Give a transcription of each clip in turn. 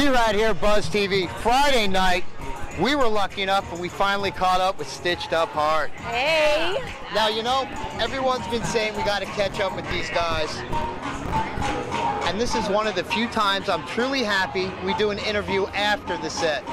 Be right here, Buzz TV. Friday night, we were lucky enough and we finally caught up with Stitched Up Hard. Hey! Now, you know, everyone's been saying we got to catch up with these guys. And this is one of the few times I'm truly happy we do an interview after the set.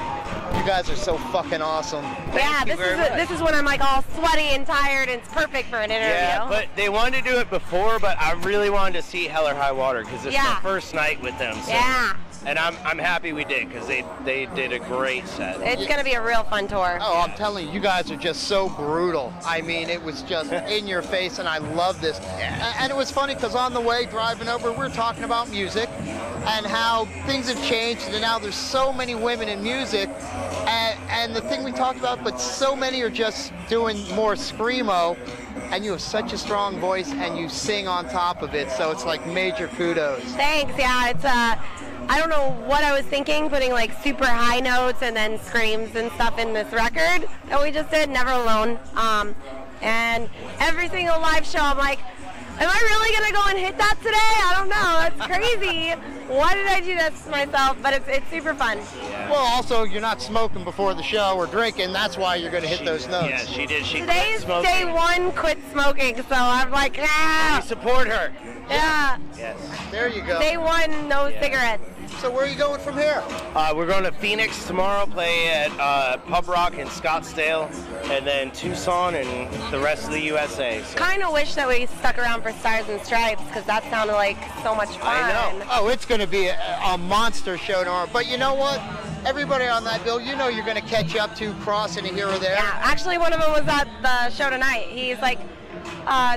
You guys are so fucking awesome. Yeah, this is when I'm like all sweaty and tired, and it's perfect for an interview. Yeah, but they wanted to do it before, but I really wanted to see Hell or High Water because it's my first night with them. So. Yeah. And I'm happy we did because they did a great set. It's going to be a real fun tour. Oh, I'm telling you, you guys are just so brutal. I mean, it was just in your face, and I love this. And it was funny because on the way driving over, we were talking about music and how things have changed, and now there's so many women in music. And the thing we talked about, but so many are just doing more screamo, and you have such a strong voice, and you sing on top of it, so it's like major kudos. Thanks. Yeah, it's I don't know what I was thinking, putting like super high notes and then screams and stuff in this record that we just did, Never Alone. And every single live show, I'm like, am I really gonna go and hit that today? I don't know. That's crazy. Why did I do this to myself? But it's super fun. Yeah. Well, also, you're not smoking before the show or drinking. That's why you're going to hit those notes. Yeah, she did. Today's day one quit smoking, so I'm like, ah. We support her. Yeah. Yes. There you go. Day one, no cigarettes. So where are you going from here? We're going to Phoenix tomorrow, play at Pub Rock in Scottsdale, and then Tucson and the rest of the USA. So. Kind of wish that we stuck around for Stars and Stripes because that sounded like so much fun. I know. Oh, it's going to be a monster show tomorrow. But you know what? Everybody on that bill, you know you're going to catch up to crossing it here or there. Yeah, actually one of them was at the show tonight. He's like,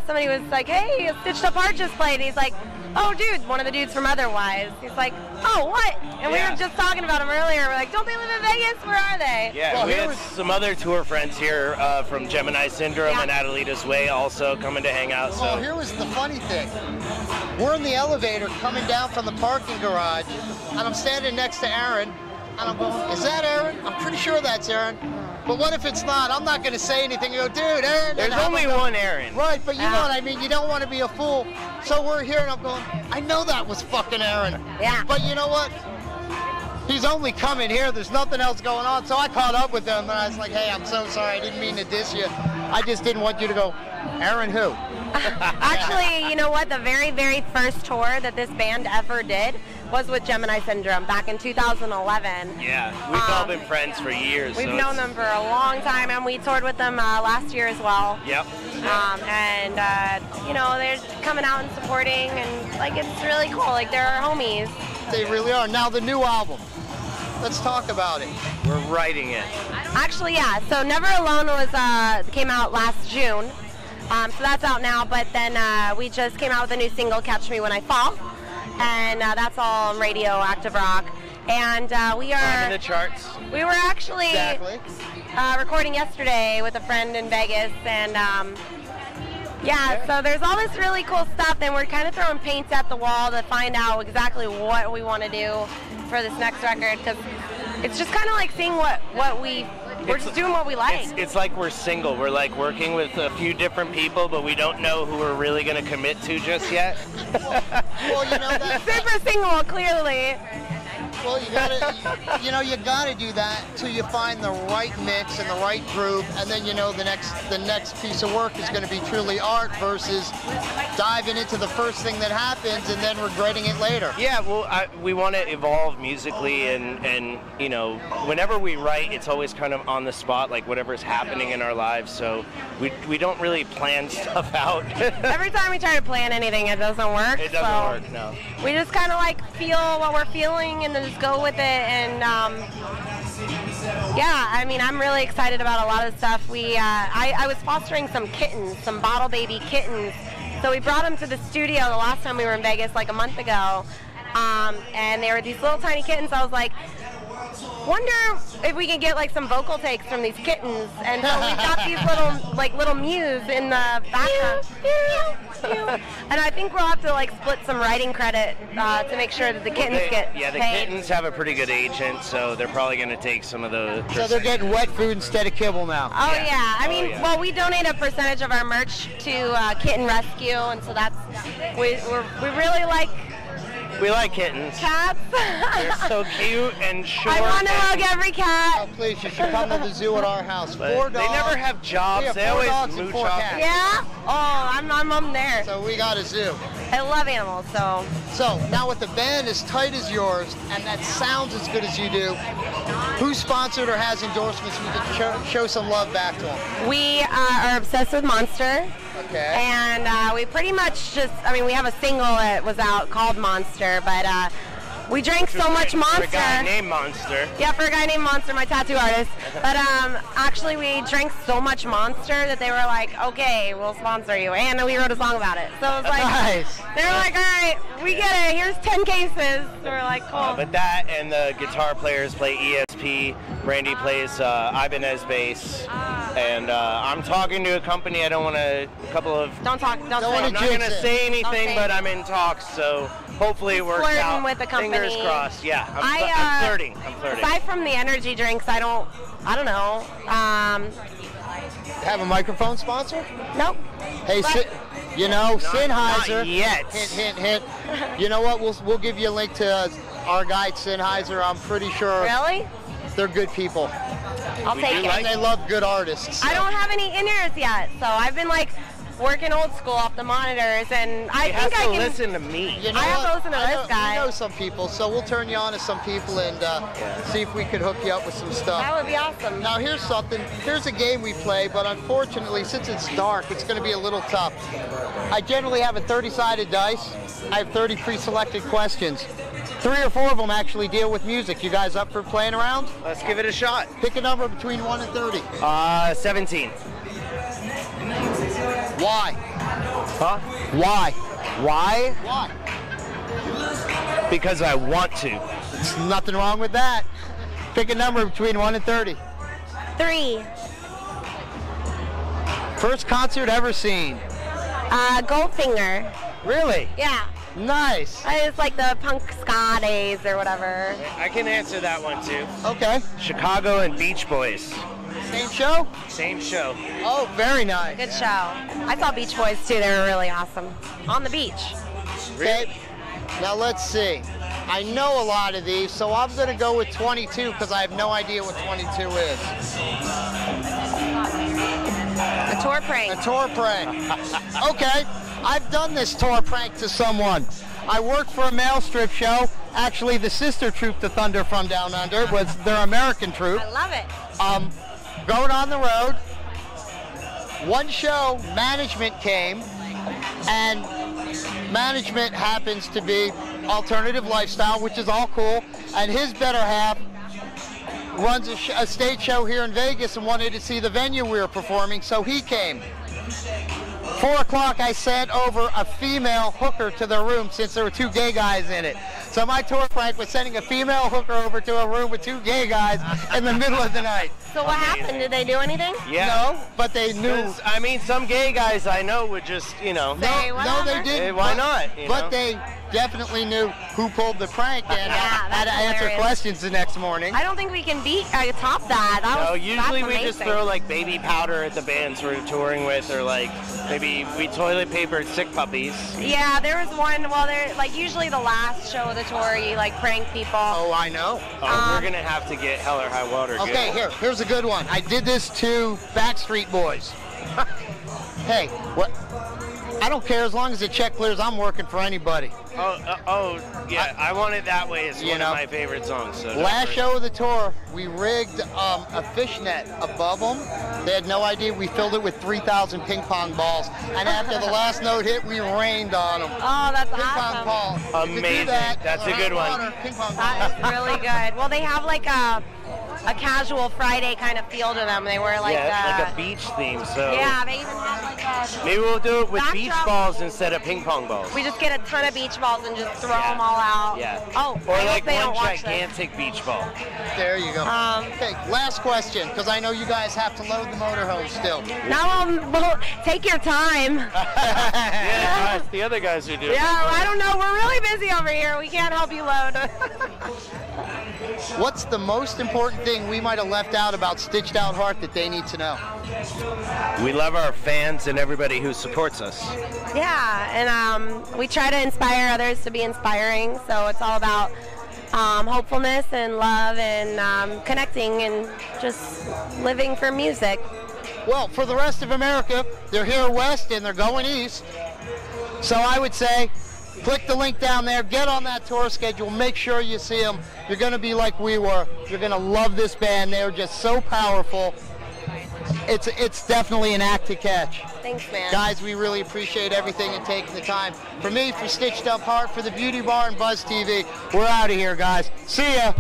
somebody was like, hey, Stitched Up Hard just played. He's like, oh, dude, one of the dudes from Otherwise. He's like, oh, what? And we were just talking about him earlier. We're like, don't they live in Vegas? Where are they? Yeah, well, we had some other tour friends here from Gemini Syndrome and Adelita's Way also coming to hang out. So. Well, here was the funny thing. We're in the elevator coming down from the parking garage, and I'm standing next to Aaron, and I'm going, is that Aaron? I'm pretty sure that's Aaron. But what if it's not? I'm not going to say anything. You go, dude, Aaron. There's only one Aaron. Right, but you know what I mean? You don't want to be a fool. So we're here, and I'm going, I know that was fucking Aaron. Yeah. But you know what? He's only coming here. There's nothing else going on. So I caught up with him, and I was like, hey, I'm so sorry. I didn't mean to diss you. I just didn't want you to go, Aaron who? Actually, you know what? The very, very first tour that this band ever did was with Gemini Syndrome back in 2011. Yeah, we've all been friends for years. We've known them for a long time, and we toured with them last year as well. Yep. You know, they're coming out and supporting, and like it's really cool. Like they're our homies. They really are. Now the new album. Let's talk about it. We're writing it. Actually, yeah. So Never Alone was came out last June. So that's out now. But then we just came out with a new single, Catch Me When I Fall. And that's all radioactive rock. And we are in the charts. We were actually recording yesterday with a friend in Vegas, and so there's all this really cool stuff, and we're kind of throwing paint at the wall to find out exactly what we want to do for this next record, because it's just kind of like seeing we're just doing what we like. It's like we're single. We're like working with a few different people, but we don't know who we're really going to commit to just yet. Well, you know that. Super single, clearly. Well, you gotta do that till you find the right mix and the right groove, and then you know the next piece of work is going to be truly art versus diving into the first thing that happens and then regretting it later. Yeah, well, we want to evolve musically, and you know, whenever we write, it's always kind of on the spot, like whatever's happening in our lives. So we don't really plan stuff out. Every time we try to plan anything, it doesn't work. It doesn't work, no. We just kind of like feel what we're feeling and then just go with it, and I mean, I'm really excited about a lot of stuff. I was fostering some kittens, some bottle baby kittens, so we brought them to the studio the last time we were in Vegas, like a month ago, and they were these little tiny kittens. I was like, wonder if we can get like some vocal takes from these kittens, and so we've got these little mews in the background. And I think we'll have to like split some writing credit to make sure that the kittens get the paid. kittens have a pretty good agent, so they're probably going to take some of the. So they're getting wet food instead of kibble now. Oh yeah, I mean, well, we donate a percentage of our merch to Kitten Rescue, and so that's we really like We like kittens. Cats. They're so cute and short. I want to hug every cat. Oh, please, you should come to the zoo at our house. 4 dogs. They never have jobs. They always mooch off. Yeah? Oh, I'm there. So we got a zoo. I love animals, so. So now with the band as tight as yours and that sounds as good as you do, who's sponsored or has endorsements we can show some love back to them? We are obsessed with Monster. Okay. And we pretty much just, I mean, we have a single that was out called Monster, but we drank so much Monster. For a guy named Monster. Yeah, for a guy named Monster, my tattoo artist. But actually, we drank so much Monster that they were like, okay, we'll sponsor you. And we wrote a song about it. So it was like, nice. They were like, all right, we get it. Here's 10 cases. So we're like, cool. But that and the guitar players play ESP. Randy plays Ibanez bass. And I'm talking to a company. I don't want to, Don't talk. Don't say wanna it. I'm not going to say anything, say but it. I'm in talks, so hopefully it works Flirting out. with the company. Fingers crossed. Yeah, I'm flirting. I'm flirting. Aside from the energy drinks, I don't know. Have a microphone sponsor? Nope. Hey, you know, Sennheiser. Not yet. Hint, hint, hint. You know what? We'll give you a link to our guy at Sennheiser. I'm pretty sure Really? they're good people. I'll take it. And they love good artists. So. I don't have any in-ears yet, so I've been like working old school off the monitors, and I You think have I to can listen to me. You know I have what? to listen to this guy. We know some people, so we'll turn you on to some people and see if we could hook you up with some stuff. That would be awesome. Now here's something. Here's a game we play, but unfortunately, since it's dark, it's going to be a little tough. I generally have a 30-sided dice. I have 30 pre-selected questions. 3 or 4 of them actually deal with music. You guys up for playing around? Let's give it a shot. Pick a number between 1 and 30. 17. Why? Huh? Why? Why? Why? Because I want to. There's nothing wrong with that. Pick a number between 1 and 30. 3. First concert ever seen? Goldfinger. Really? Yeah. Nice. It's like the punk ska days or whatever. I can answer that one too. Okay. Chicago and Beach Boys. Same show? Same show. Oh, very nice. Good show. I saw Beach Boys too. They were really awesome. On the beach. Okay. Now let's see. I know a lot of these, so I'm going to go with 22 because I have no idea what 22 is. A tour prank. A tour prank. Okay. I've done this tour prank to someone. I worked for a male strip show. Actually, the sister troupe to Thunder from Down Under was their American troupe. I love it. Going on the road. One show, management came, and management happens to be alternative lifestyle, which is all cool, and his better half runs a stage show here in Vegas and wanted to see the venue we were performing, so he came. 4 o'clock, I sent over a female hooker to their room since there were 2 gay guys in it. So my tour prank was sending a female hooker over to a room with 2 gay guys in the middle of the night. So what happened? Did they do anything? Yeah. No, but they knew. I mean, some gay guys I know would just, you know. No, they didn't. Hey, why not? But they definitely knew who pulled the prank and had to answer questions the next morning. I don't think we can top that. Usually we that's just amazing. throw like baby powder at the bands we're touring with, or like maybe we toilet papered sick puppies. Yeah, there was one. Well, like usually the last show of the tour, you like prank people. Oh, I know. We're gonna have to get hell or high water. Okay, here's a good one. I did this to Backstreet Boys. Hey, what? I don't care as long as the check clears. I'm working for anybody. Yeah. I Want It That Way is one of my favorite songs. So last show of the tour, we rigged a fishnet above them. They had no idea. We filled it with 3,000 ping pong balls, and after the last note hit, we rained on them. Oh, that's ping awesome. Pong ball. Amazing. That's a good one. Ping pong That is really good. Well, they have like a casual Friday kind of feel to them. They wear like like a beach theme. So yeah, they even have like maybe we'll do it with backdrop. beach balls instead of ping pong balls. We just get a ton of beach balls and just throw them all out. Yeah. Oh, or I like hope they don't one watch gigantic beach ball. There you go. Okay, last question, because I know you guys have to load the motorhome still. Well, take your time. Yeah, it's the other guys who do it. Yeah, I don't know. We're really busy over here. We can't help you load. What's the most important thing anything we might have left out about Stitched Out Heart that they need to know? We love our fans and everybody who supports us. Yeah, and we try to inspire others to be inspiring, so it's all about hopefulness and love and connecting and just living for music. Well, for the rest of America, they're here west and they're going east. So I would say, click the link down there, get on that tour schedule, make sure you see them. You're going to be like we were. You're going to love this band. They're just so powerful. It's definitely an act to catch. Thanks, man. Guys, we really appreciate everything and taking the time. For me, for Stitched Up Heart, for the Beauty Bar and Buzz TV, we're out of here, guys. See ya.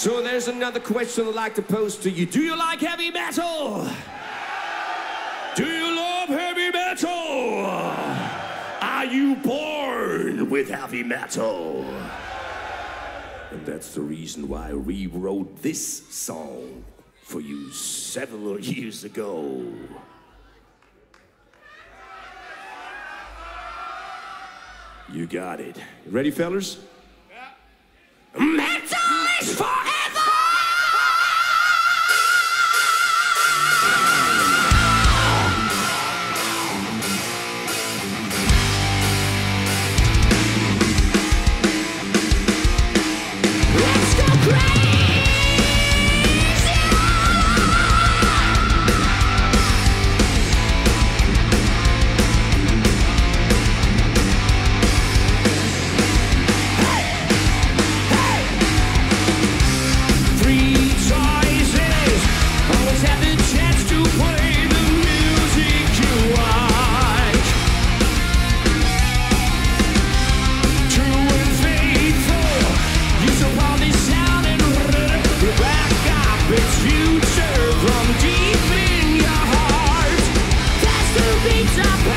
So there's another question I'd like to pose to you. Do you like heavy metal? Do you love heavy metal? Are you born with heavy metal? And that's the reason why I rewrote this song for you several years ago. You got it. Ready, fellas? Yeah. Metal is forever! Future from deep in your heart. That's the beats of